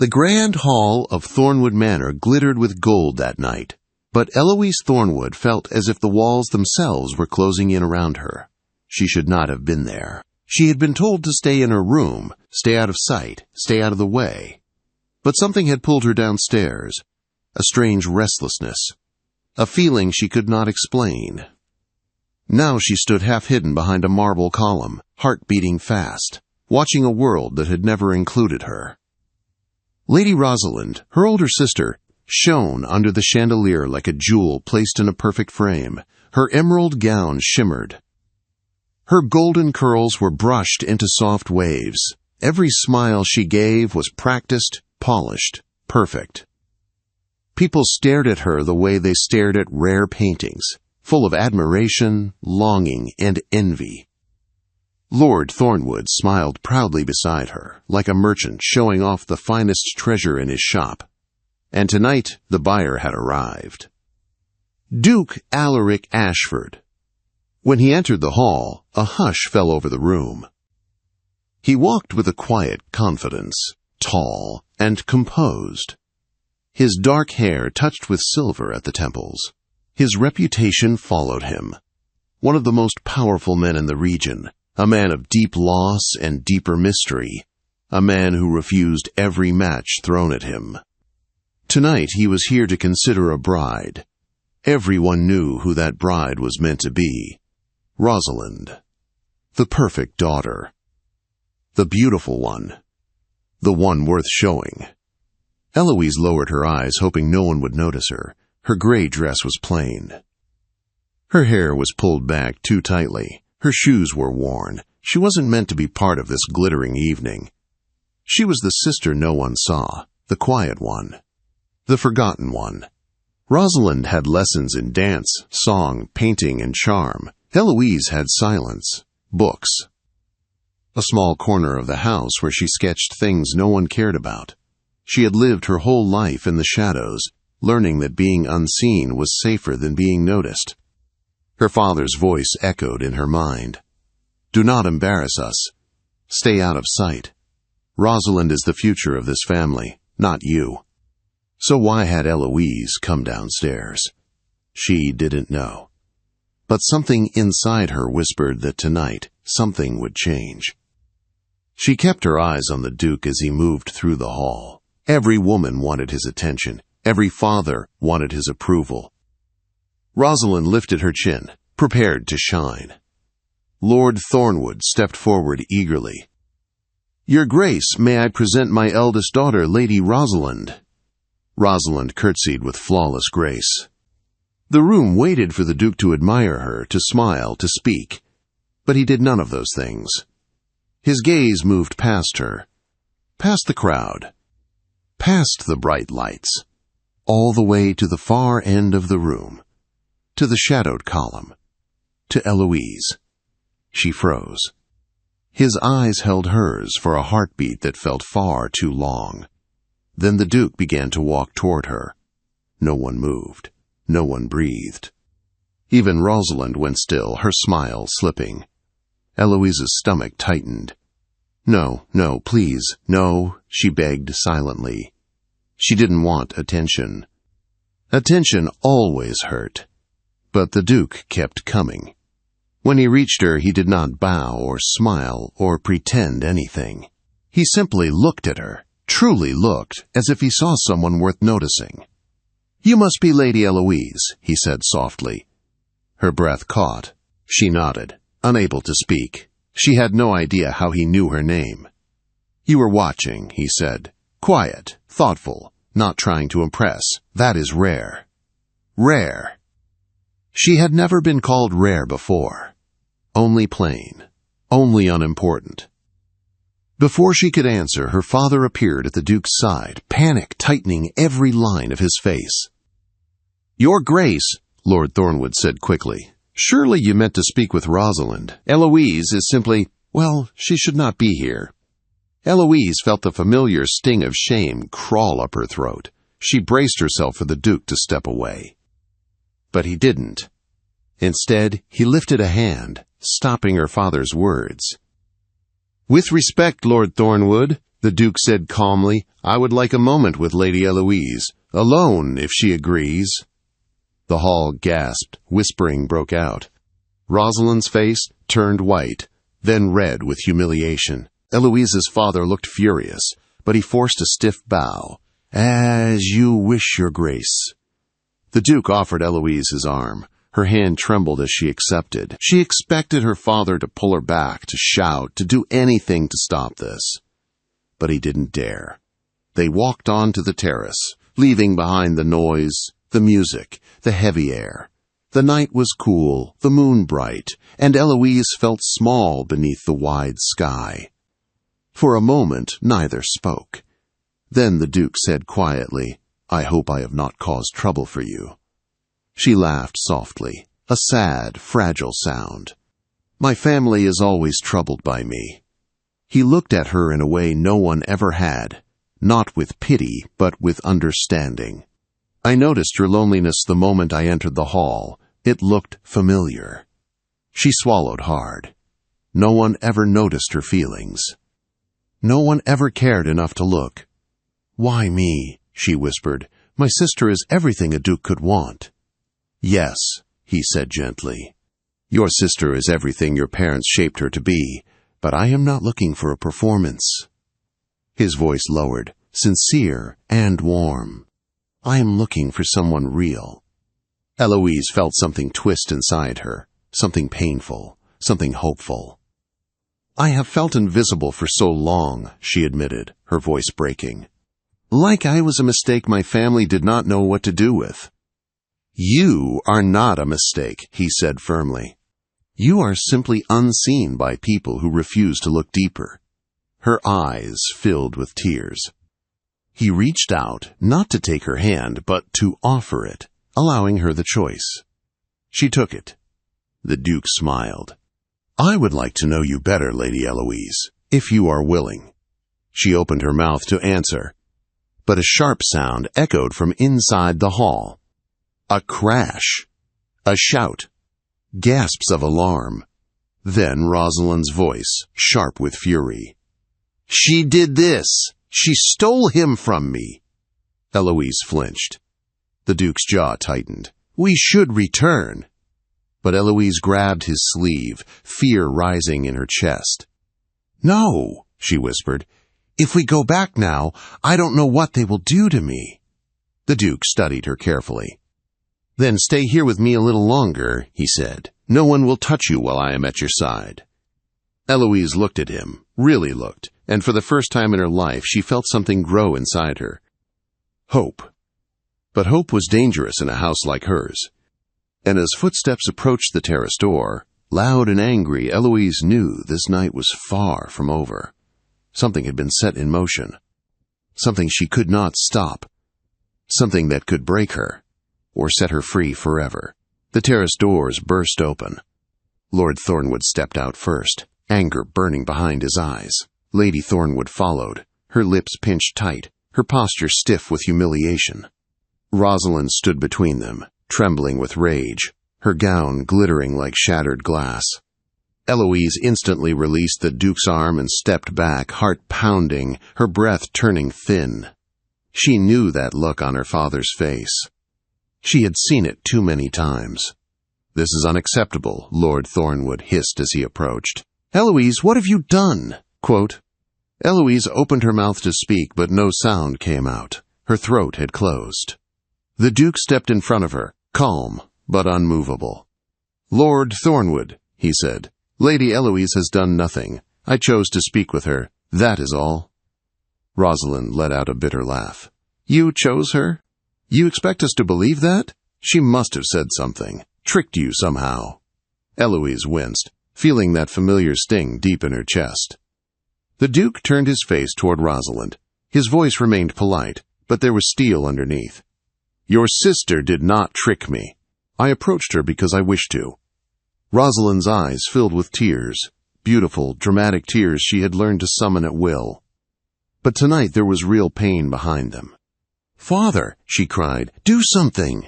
The grand hall of Thornwood Manor glittered with gold that night, but Eloise Thornwood felt as if the walls themselves were closing in around her. She should not have been there. She had been told to stay in her room, stay out of sight, stay out of the way. But something had pulled her downstairs, a strange restlessness, a feeling she could not explain. Now she stood half-hidden behind a marble column, heart beating fast, watching a world that had never included her. Lady Rosalind, her older sister, shone under the chandelier like a jewel placed in a perfect frame. Her emerald gown shimmered. Her golden curls were brushed into soft waves. Every smile she gave was practiced, polished, perfect. People stared at her the way they stared at rare paintings, full of admiration, longing, and envy. Lord Thornwood smiled proudly beside her, like a merchant showing off the finest treasure in his shop. And tonight the buyer had arrived. Duke Alaric Ashford. When he entered the hall, a hush fell over the room. He walked with a quiet confidence, tall and composed. His dark hair touched with silver at the temples. His reputation followed him. One of the most powerful men in the region, a man of deep loss and deeper mystery, a man who refused every match thrown at him. Tonight he was here to consider a bride. Everyone knew who that bride was meant to be. Rosalind. The perfect daughter. The beautiful one. The one worth showing. Eloise lowered her eyes, hoping no one would notice her. Her gray dress was plain. Her hair was pulled back too tightly. Her shoes were worn. She wasn't meant to be part of this glittering evening. She was the sister no one saw, the quiet one, the forgotten one. Rosalind had lessons in dance, song, painting, and charm. Eloise had silence, books. A small corner of the house where she sketched things no one cared about. She had lived her whole life in the shadows, learning that being unseen was safer than being noticed. Her father's voice echoed in her mind. Do not embarrass us. Stay out of sight. Rosalind is the future of this family, not you. So why had Eloise come downstairs? She didn't know. But something inside her whispered that tonight something would change. She kept her eyes on the Duke as he moved through the hall. Every woman wanted his attention. Every father wanted his approval. Rosalind lifted her chin, prepared to shine. Lord Thornwood stepped forward eagerly. Your Grace, may I present my eldest daughter, Lady Rosalind? Rosalind curtsied with flawless grace. The room waited for the Duke to admire her, to smile, to speak. But he did none of those things. His gaze moved past her, past the crowd, past the bright lights, all the way to the far end of the room, to the shadowed column, to Eloise. She froze. His eyes held hers for a heartbeat that felt far too long. Then the Duke began to walk toward her. No one moved. No one breathed. Even Rosalind went still, her smile slipping. Eloise's stomach tightened. No, please, no, she begged silently. She didn't want attention. Attention always hurt. But the Duke kept coming. When he reached her, he did not bow or smile or pretend anything. He simply looked at her, truly looked, as if he saw someone worth noticing. You must be Lady Eloise, he said softly. Her breath caught. She nodded, unable to speak. She had no idea how he knew her name. You were watching, he said. Quiet, thoughtful, not trying to impress. That is rare. Rare. She had never been called rare before. Only plain. Only unimportant. Before she could answer, her father appeared at the Duke's side, panic tightening every line of his face. Your Grace, Lord Thornwood said quickly. Surely you meant to speak with Rosalind. Eloise is simply, well, she should not be here. Eloise felt the familiar sting of shame crawl up her throat. She braced herself for the Duke to step away. But he didn't. Instead, he lifted a hand, stopping her father's words. With respect, Lord Thornwood, The Duke said calmly, "I would like a moment with Lady Eloise, alone, if she agrees." The hall gasped. Whispering broke out. Rosalind's face turned white, then red with humiliation. Eloise's father looked furious, but he forced a stiff bow. "As you wish, Your Grace." The Duke offered Eloise his arm. Her hand trembled as she accepted. She expected her father to pull her back, to shout, to do anything to stop this. But he didn't dare. They walked on to the terrace, leaving behind the noise, the music, the heavy air. The night was cool, the moon bright, and Eloise felt small beneath the wide sky. For a moment, neither spoke. Then the Duke said quietly, "I hope I have not caused trouble for you." She laughed softly, a sad, fragile sound. "My family is always troubled by me." He looked at her in a way no one ever had, not with pity, but with understanding. "I noticed your loneliness the moment I entered the hall. It looked familiar." She swallowed hard. No one ever noticed her feelings. No one ever cared enough to look. "Why me?" she whispered. "My sister is everything a duke could want." "Yes," he said gently. "Your sister is everything your parents shaped her to be, but I am not looking for a performance." His voice lowered, sincere and warm. "I am looking for someone real." Eloise felt something twist inside her, something painful, something hopeful. "I have felt invisible for so long," she admitted, her voice breaking. "Like I was a mistake my family did not know what to do with." "You are not a mistake," he said firmly. "You are simply unseen by people who refuse to look deeper." Her eyes filled with tears. He reached out, not to take her hand, but to offer it, allowing her the choice. She took it. The Duke smiled. "I would like to know you better, Lady Eloise, if you are willing." She opened her mouth to answer, but a sharp sound echoed from inside the hall. A crash. A shout. Gasps of alarm. Then Rosalind's voice, sharp with fury. "She did this! She stole him from me!" Eloise flinched. The Duke's jaw tightened. "We should return." But Eloise grabbed his sleeve, fear rising in her chest. "No," she whispered. "If we go back now, I don't know what they will do to me." The Duke studied her carefully. "Then stay here with me a little longer," he said. "No one will touch you while I am at your side." Eloise looked at him, really looked, and for the first time in her life she felt something grow inside her. Hope. But hope was dangerous in a house like hers. And as footsteps approached the terrace door, loud and angry, Eloise knew this night was far from over. Something had been set in motion. Something she could not stop. Something that could break her, or set her free forever. The terrace doors burst open. Lord Thornwood stepped out first, anger burning behind his eyes. Lady Thornwood followed, her lips pinched tight, her posture stiff with humiliation. Rosalind stood between them, trembling with rage, her gown glittering like shattered glass. Eloise instantly released the Duke's arm and stepped back, heart pounding, her breath turning thin. She knew that look on her father's face. She had seen it too many times. "This is unacceptable," Lord Thornwood hissed as he approached. "Eloise, what have you done?" Quote. Eloise opened her mouth to speak, but no sound came out. Her throat had closed. The Duke stepped in front of her, calm but unmovable. "Lord Thornwood," he said, "Lady Eloise has done nothing. I chose to speak with her. That is all." Rosalind let out a bitter laugh. "You chose her? You expect us to believe that? She must have said something, tricked you somehow." Eloise winced, feeling that familiar sting deep in her chest. The Duke turned his face toward Rosalind. His voice remained polite, but there was steel underneath. "Your sister did not trick me. I approached her because I wished to." Rosalind's eyes filled with tears, beautiful, dramatic tears she had learned to summon at will. But tonight there was real pain behind them. "Father," she cried, "do something!"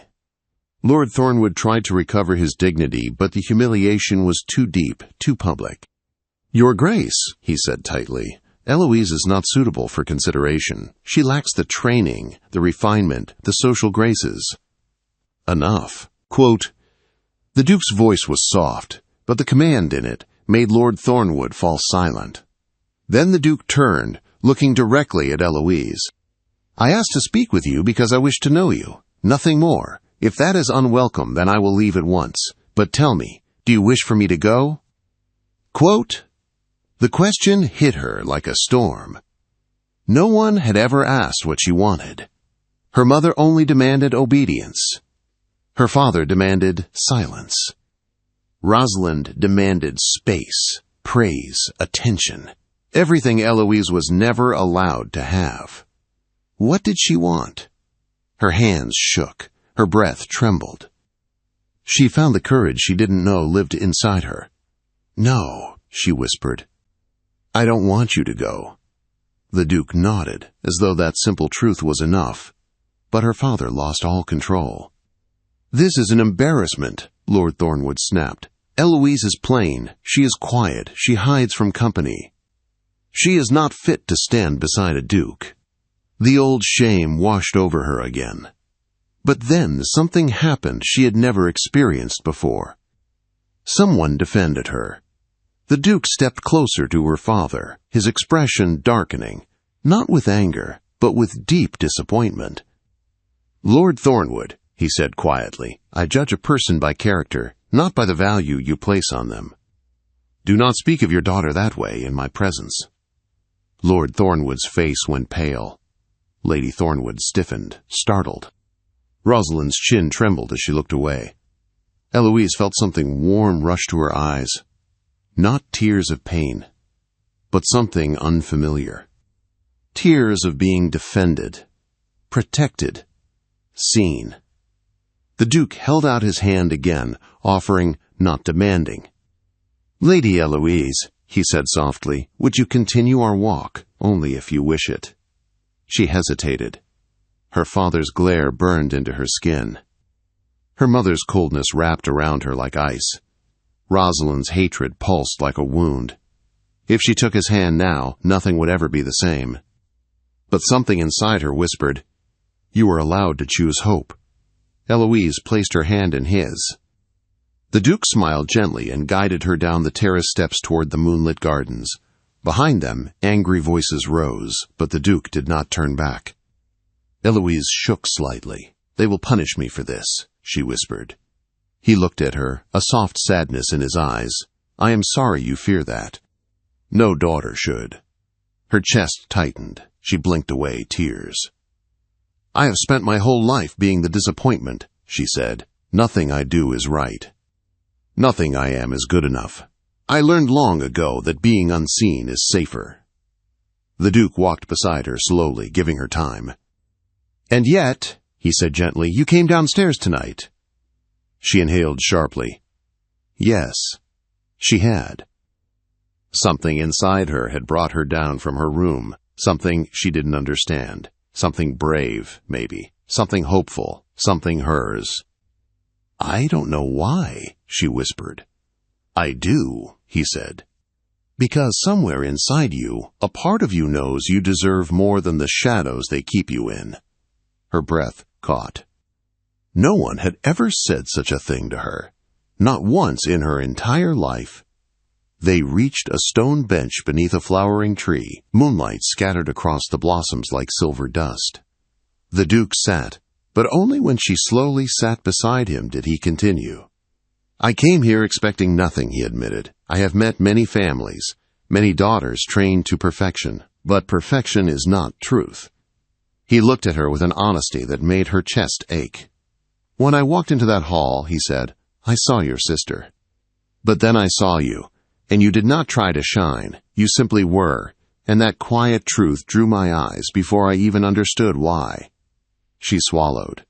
Lord Thornwood tried to recover his dignity, but the humiliation was too deep, too public. "Your Grace," he said tightly, Eloise is not suitable for consideration. She lacks the training, the refinement, the social graces. Enough. Quote, the Duke's voice was soft, but the command in it made Lord Thornwood fall silent. Then the Duke turned, looking directly at Eloise. I asked to speak with you because I wish to know you. Nothing more. If that is unwelcome, then I will leave at once. But tell me, do you wish for me to go? Quote, the question hit her like a storm. No one had ever asked what she wanted. Her mother only demanded obedience. Her father demanded silence. Rosalind demanded space, praise, attention. Everything Eloise was never allowed to have. What did she want? Her hands shook. Her breath trembled. She found the courage she didn't know lived inside her. No, she whispered. I don't want you to go. The Duke nodded, as though that simple truth was enough. But her father lost all control. This is an embarrassment, Lord Thornwood snapped. Eloise is plain. She is quiet. She hides from company. She is not fit to stand beside a duke. The old shame washed over her again. But then something happened she had never experienced before. Someone defended her. The Duke stepped closer to her father, his expression darkening, not with anger, but with deep disappointment. Lord Thornwood, he said quietly, I judge a person by character, not by the value you place on them. Do not speak of your daughter that way in my presence. Lord Thornwood's face went pale. Lady Thornwood stiffened, startled. Rosalind's chin trembled as she looked away. Eloise felt something warm rush to her eyes. Not tears of pain, but something unfamiliar. Tears of being defended, protected, seen. The Duke held out his hand again, offering, not demanding. Lady Eloise, he said softly, would you continue our walk, only if you wish it? She hesitated. Her father's glare burned into her skin. Her mother's coldness wrapped around her like ice. Rosalind's hatred pulsed like a wound. If she took his hand now, nothing would ever be the same. But something inside her whispered, you are allowed to choose hope. Eloise placed her hand in his. The Duke smiled gently and guided her down the terrace steps toward the moonlit gardens. Behind them, angry voices rose, but the Duke did not turn back. Eloise shook slightly. They will punish me for this, she whispered. He looked at her, a soft sadness in his eyes. I am sorry you fear that. No daughter should. Her chest tightened. She blinked away tears. I have spent my whole life being the disappointment, she said. Nothing I do is right. Nothing I am is good enough. I learned long ago that being unseen is safer. The Duke walked beside her slowly, giving her time. And yet, he said gently, you came downstairs tonight. She inhaled sharply. Yes, she had. Something inside her had brought her down from her room, something she didn't understand, something brave, maybe, something hopeful, something hers. I don't know why, she whispered. I do, he said. Because somewhere inside you, a part of you knows you deserve more than the shadows they keep you in. Her breath caught. No one had ever said such a thing to her. Not once in her entire life. They reached a stone bench beneath a flowering tree, moonlight scattered across the blossoms like silver dust. The Duke sat, but only when she slowly sat beside him did he continue. I came here expecting nothing, he admitted. I have met many families, many daughters trained to perfection, but perfection is not truth. He looked at her with an honesty that made her chest ache. When I walked into that hall, he said, I saw your sister. But then I saw you, and you did not try to shine. You simply were, and that quiet truth drew my eyes before I even understood why. She swallowed.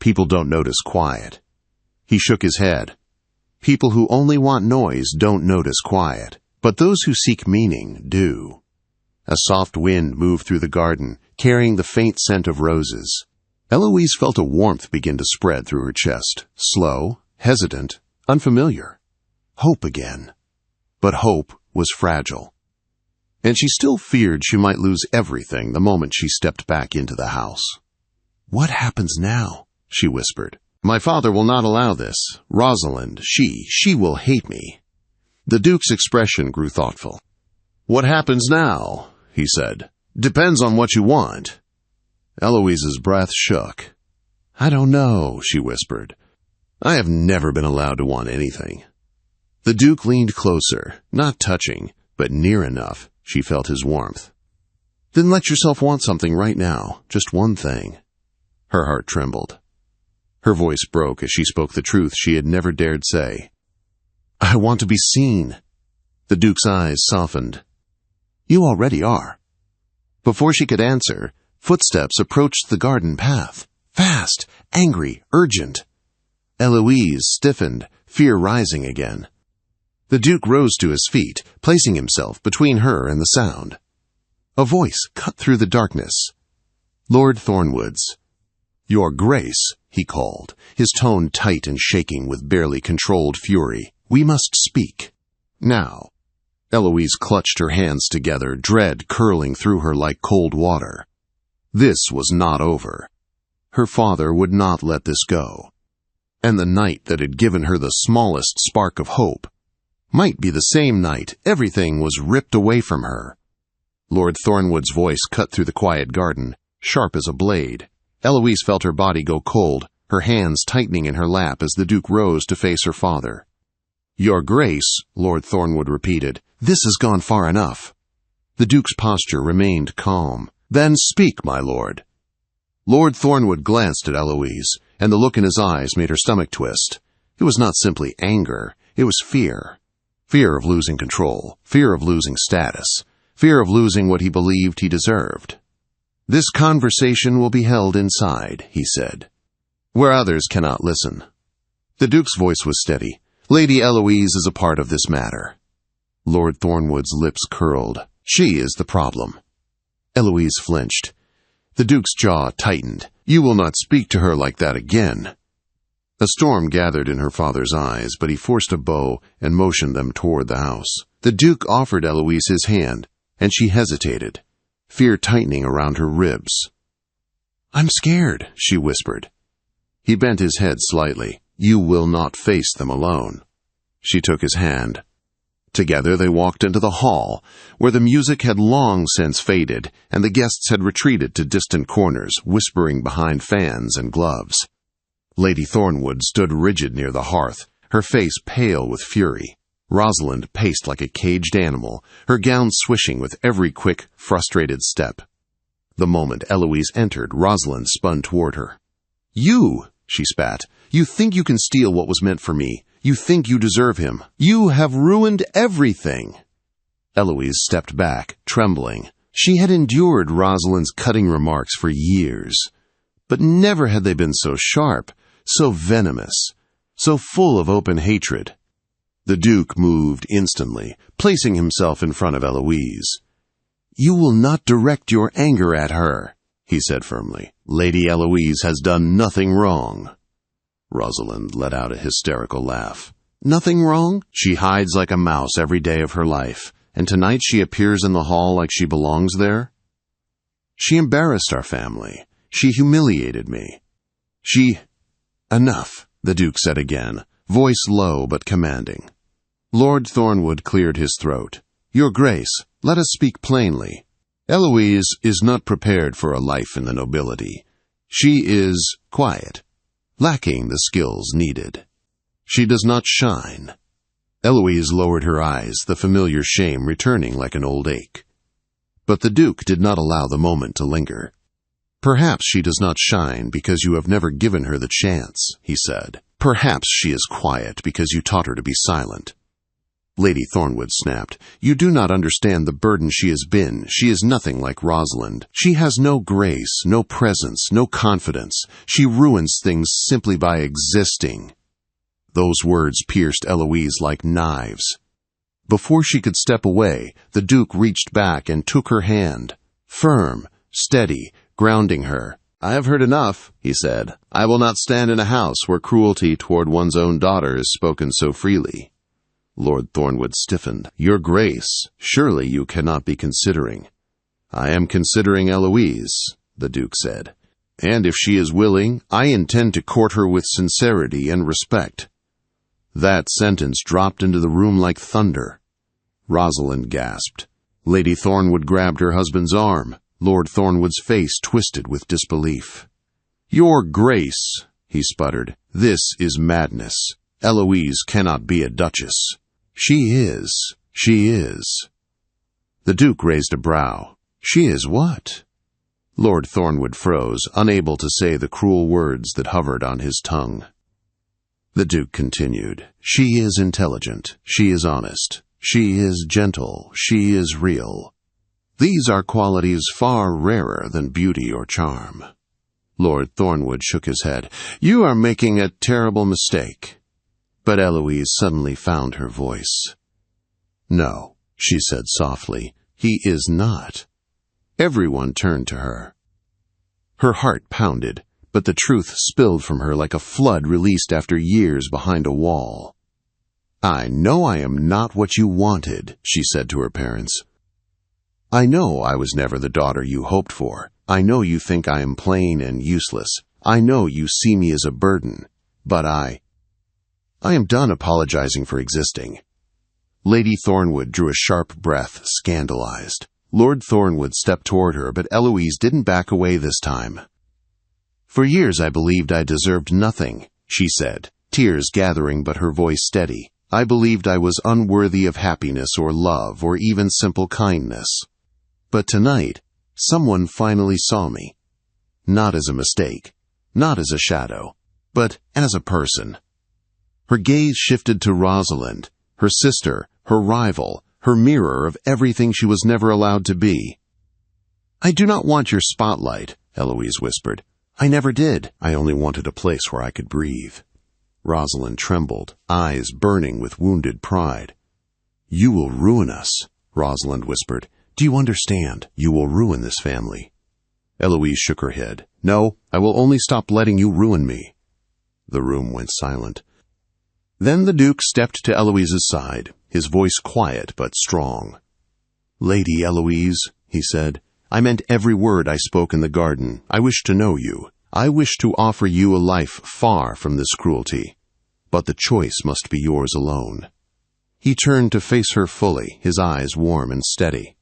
People don't notice quiet. He shook his head. People who only want noise don't notice quiet, but those who seek meaning do. A soft wind moved through the garden, carrying the faint scent of roses. Eloise felt a warmth begin to spread through her chest, slow, hesitant, unfamiliar. Hope again. But hope was fragile. and she still feared she might lose everything the moment she stepped back into the house. "What happens now?" she whispered. "My father will not allow this. Rosalind, she will hate me." The Duke's expression grew thoughtful. "What happens now?" he said. "Depends on what you want." Eloise's breath shook. "I don't know," she whispered. "I have never been allowed to want anything." The Duke leaned closer, not touching, but near enough she felt his warmth. "Then let yourself want something right now, just one thing." Her heart trembled. Her voice broke as she spoke the truth she had never dared say. "I want to be seen." The Duke's eyes softened. "You already are." Before she could answer, footsteps approached the garden path. Fast, angry, urgent. Eloise stiffened, fear rising again. The Duke rose to his feet, placing himself between her and the sound. A voice cut through the darkness. Lord Thornwood's. "Your Grace," he called, his tone tight and shaking with barely controlled fury. "We must speak. Now." Eloise clutched her hands together, dread curling through her like cold water. This was not over. Her father would not let this go. And the night that had given her the smallest spark of hope might be the same night everything was ripped away from her. Lord Thornwood's voice cut through the quiet garden, sharp as a blade. Eloise felt her body go cold, her hands tightening in her lap as the Duke rose to face her father. "Your Grace," Lord Thornwood repeated, "this has gone far enough." The Duke's posture remained calm. "Then speak, my lord." Lord Thornwood glanced at Eloise, and the look in his eyes made her stomach twist. It was not simply anger, it was fear. Fear of losing control, fear of losing status, fear of losing what he believed he deserved. "This conversation will be held inside," he said, "where others cannot listen." The Duke's voice was steady. "Lady Eloise is a part of this matter." Lord Thornwood's lips curled. "She is the problem." Eloise flinched. The Duke's jaw tightened. "You will not speak to her like that again." A storm gathered in her father's eyes, but he forced a bow and motioned them toward the house. The Duke offered Eloise his hand, and she hesitated, fear tightening around her ribs. "I'm scared," she whispered. He bent his head slightly. "You will not face them alone." She took his hand. Together they walked into the hall, where the music had long since faded, and the guests had retreated to distant corners, whispering behind fans and gloves. Lady Thornwood stood rigid near the hearth, her face pale with fury. Rosalind paced like a caged animal, her gown swishing with every quick, frustrated step. The moment Eloise entered, Rosalind spun toward her. "You!" she spat. "You think you can steal what was meant for me. You think you deserve him. You have ruined everything." Eloise stepped back, trembling. She had endured Rosalind's cutting remarks for years, but never had they been so sharp, so venomous, so full of open hatred. The Duke moved instantly, placing himself in front of Eloise. "You will not direct your anger at her," he said firmly. "Lady Eloise has done nothing wrong." Rosalind let out a hysterical laugh. "Nothing wrong? She hides like a mouse every day of her life, and tonight she appears in the hall like she belongs there? She embarrassed our family. She humiliated me. Enough," the Duke said again, voice low but commanding. Lord Thornwood cleared his throat. "Your Grace, let us speak plainly. Eloise is not prepared for a life in the nobility. She is quiet, lacking the skills needed. She does not shine." Eloise lowered her eyes, the familiar shame returning like an old ache. But the Duke did not allow the moment to linger. "Perhaps she does not shine because you have never given her the chance," he said. "Perhaps she is quiet because you taught her to be silent." Lady Thornwood snapped. "You do not understand the burden she has been. She is nothing like Rosalind. She has no grace, no presence, no confidence. She ruins things simply by existing." Those words pierced Eloise like knives. Before she could step away, the Duke reached back and took her hand, firm, steady, grounding her. "I have heard enough," he said. "I will not stand in a house where cruelty toward one's own daughter is spoken so freely." Lord Thornwood stiffened. "Your Grace, surely you cannot be considering—" "I am considering Eloise," the Duke said. "And if she is willing, I intend to court her with sincerity and respect." That sentence dropped into the room like thunder. Rosalind gasped. Lady Thornwood grabbed her husband's arm. Lord Thornwood's face twisted with disbelief. "Your Grace," he sputtered, "this is madness. Eloise cannot be a duchess." She is. The Duke raised a brow. "She is what?" Lord Thornwood froze, unable to say the cruel words that hovered on his tongue. The Duke continued. "She is intelligent. She is honest. She is gentle. She is real. These are qualities far rarer than beauty or charm." Lord Thornwood shook his head. "You are making a terrible mistake." But Eloise suddenly found her voice. "No," she said softly, "he is not." Everyone turned to her. Her heart pounded, but the truth spilled from her like a flood released after years behind a wall. "I know I am not what you wanted," she said to her parents. "I know I was never the daughter you hoped for. I know you think I am plain and useless. I know you see me as a burden. But I am done apologizing for existing." Lady Thornwood drew a sharp breath, scandalized. Lord Thornwood stepped toward her, but Eloise didn't back away this time. "For years I believed I deserved nothing," she said, tears gathering but her voice steady. "I believed I was unworthy of happiness or love or even simple kindness. But tonight, someone finally saw me. Not as a mistake, not as a shadow, but as a person." Her gaze shifted to Rosalind, her sister, her rival, her mirror of everything she was never allowed to be. "I do not want your spotlight," Eloise whispered. "I never did. I only wanted a place where I could breathe." Rosalind trembled, eyes burning with wounded pride. "You will ruin us," Rosalind whispered. "Do you understand? You will ruin this family." Eloise shook her head. "No, I will only stop letting you ruin me." The room went silent. Then the Duke stepped to Eloise's side, his voice quiet but strong. "Lady Eloise," he said, "I meant every word I spoke in the garden. I wish to know you. I wish to offer you a life far from this cruelty. But the choice must be yours alone." He turned to face her fully, his eyes warm and steady.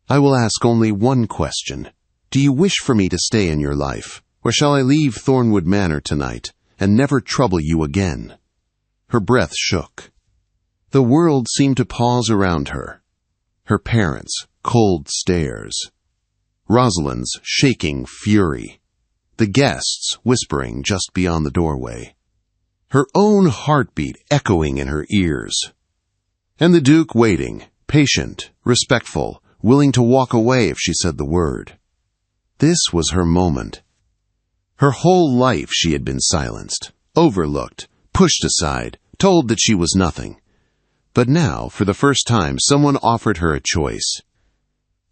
"I will ask only one question. Do you wish for me to stay in your life, or shall I leave Thornwood Manor tonight and never trouble you again?" Her breath shook. The world seemed to pause around her. Her parents' cold stares. Rosalind's shaking fury. The guests whispering just beyond the doorway. Her own heartbeat echoing in her ears. And the Duke waiting, patient, respectful, willing to walk away if she said the word. This was her moment. Her whole life she had been silenced, overlooked, pushed aside, told that she was nothing. But now, for the first time, someone offered her a choice.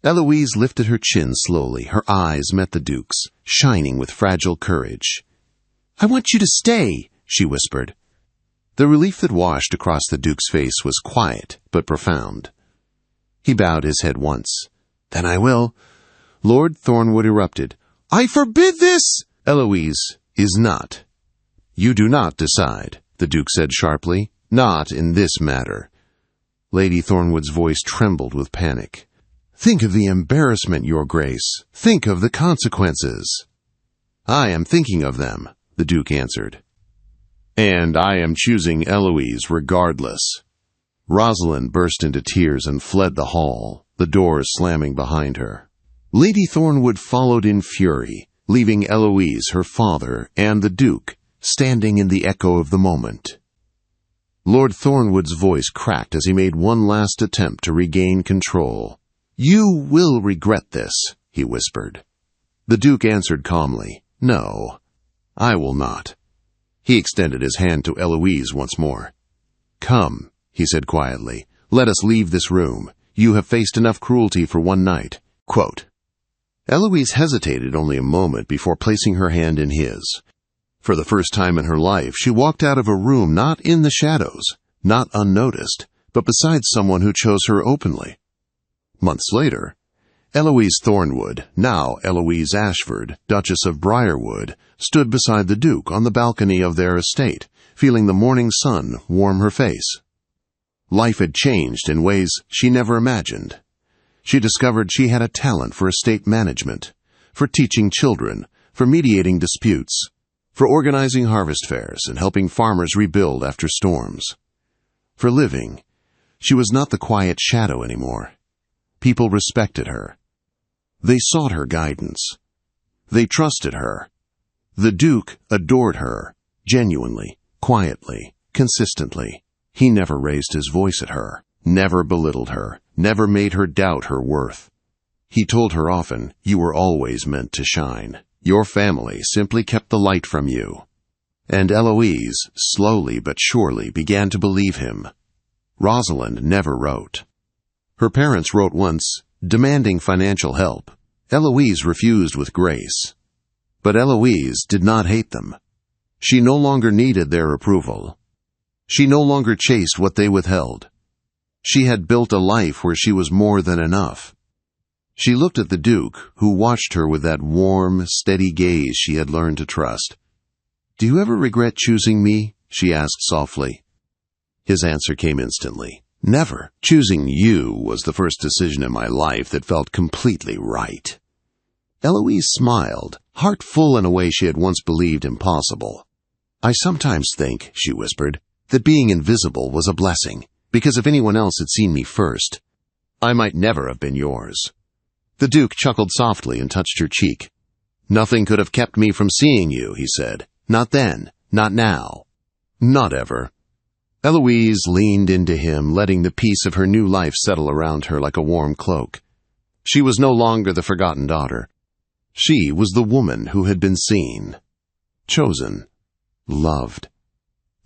Eloise lifted her chin slowly. Her eyes met the Duke's, shining with fragile courage. "I want you to stay," she whispered. The relief that washed across the Duke's face was quiet but profound. He bowed his head once. "Then I will." Lord Thornwood erupted. "I forbid this!" "Eloise is not." "You do not decide," the Duke said sharply. "Not in this matter." Lady Thornwood's voice trembled with panic. "Think of the embarrassment, Your Grace. Think of the consequences." "I am thinking of them," the Duke answered. "And I am choosing Eloise regardless." Rosalind burst into tears and fled the hall, the doors slamming behind her. Lady Thornwood followed in fury, leaving Eloise, her father, and the Duke standing in the echo of the moment. Lord Thornwood's voice cracked as he made one last attempt to regain control. "You will regret this," he whispered. The Duke answered calmly, "No, I will not." He extended his hand to Eloise once more. "Come," he said quietly, "let us leave this room. You have faced enough cruelty for one night." Quote. Eloise hesitated only a moment before placing her hand in his. For the first time in her life, she walked out of a room not in the shadows, not unnoticed, but beside someone who chose her openly. Months later, Eloise Thornwood, now Eloise Ashford, Duchess of Briarwood, stood beside the Duke on the balcony of their estate, feeling the morning sun warm her face. Life had changed in ways she never imagined. She discovered she had a talent for estate management, for teaching children, for mediating disputes, for organizing harvest fairs and helping farmers rebuild after storms. For living, she was not the quiet shadow anymore. People respected her. They sought her guidance. They trusted her. The Duke adored her, genuinely, quietly, consistently. He never raised his voice at her, never belittled her, never made her doubt her worth. He told her often, "You were always meant to shine. Your family simply kept the light from you." And Eloise, slowly but surely, began to believe him. Rosalind never wrote. Her parents wrote once, demanding financial help. Eloise refused with grace. But Eloise did not hate them. She no longer needed their approval. She no longer chased what they withheld. She had built a life where she was more than enough. She looked at the Duke, who watched her with that warm, steady gaze she had learned to trust. "Do you ever regret choosing me?" she asked softly. His answer came instantly. "Never. Choosing you was the first decision in my life that felt completely right." Eloise smiled, heart full in a way she had once believed impossible. "I sometimes think," she whispered, "that being invisible was a blessing, because if anyone else had seen me first, I might never have been yours." The Duke chuckled softly and touched her cheek. "Nothing could have kept me from seeing you," he said. "Not then, not now, not ever." Eloise leaned into him, letting the peace of her new life settle around her like a warm cloak. She was no longer the forgotten daughter. She was the woman who had been seen, chosen, loved.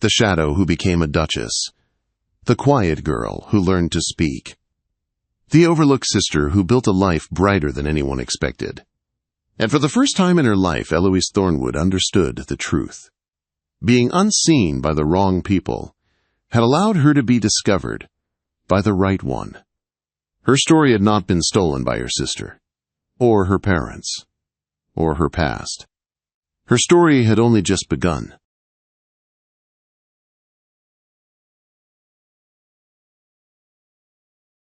The shadow who became a duchess. The quiet girl who learned to speak. The overlooked sister who built a life brighter than anyone expected. And for the first time in her life, Eloise Thornwood understood the truth. Being unseen by the wrong people had allowed her to be discovered by the right one. Her story had not been stolen by her sister, or her parents, or her past. Her story had only just begun.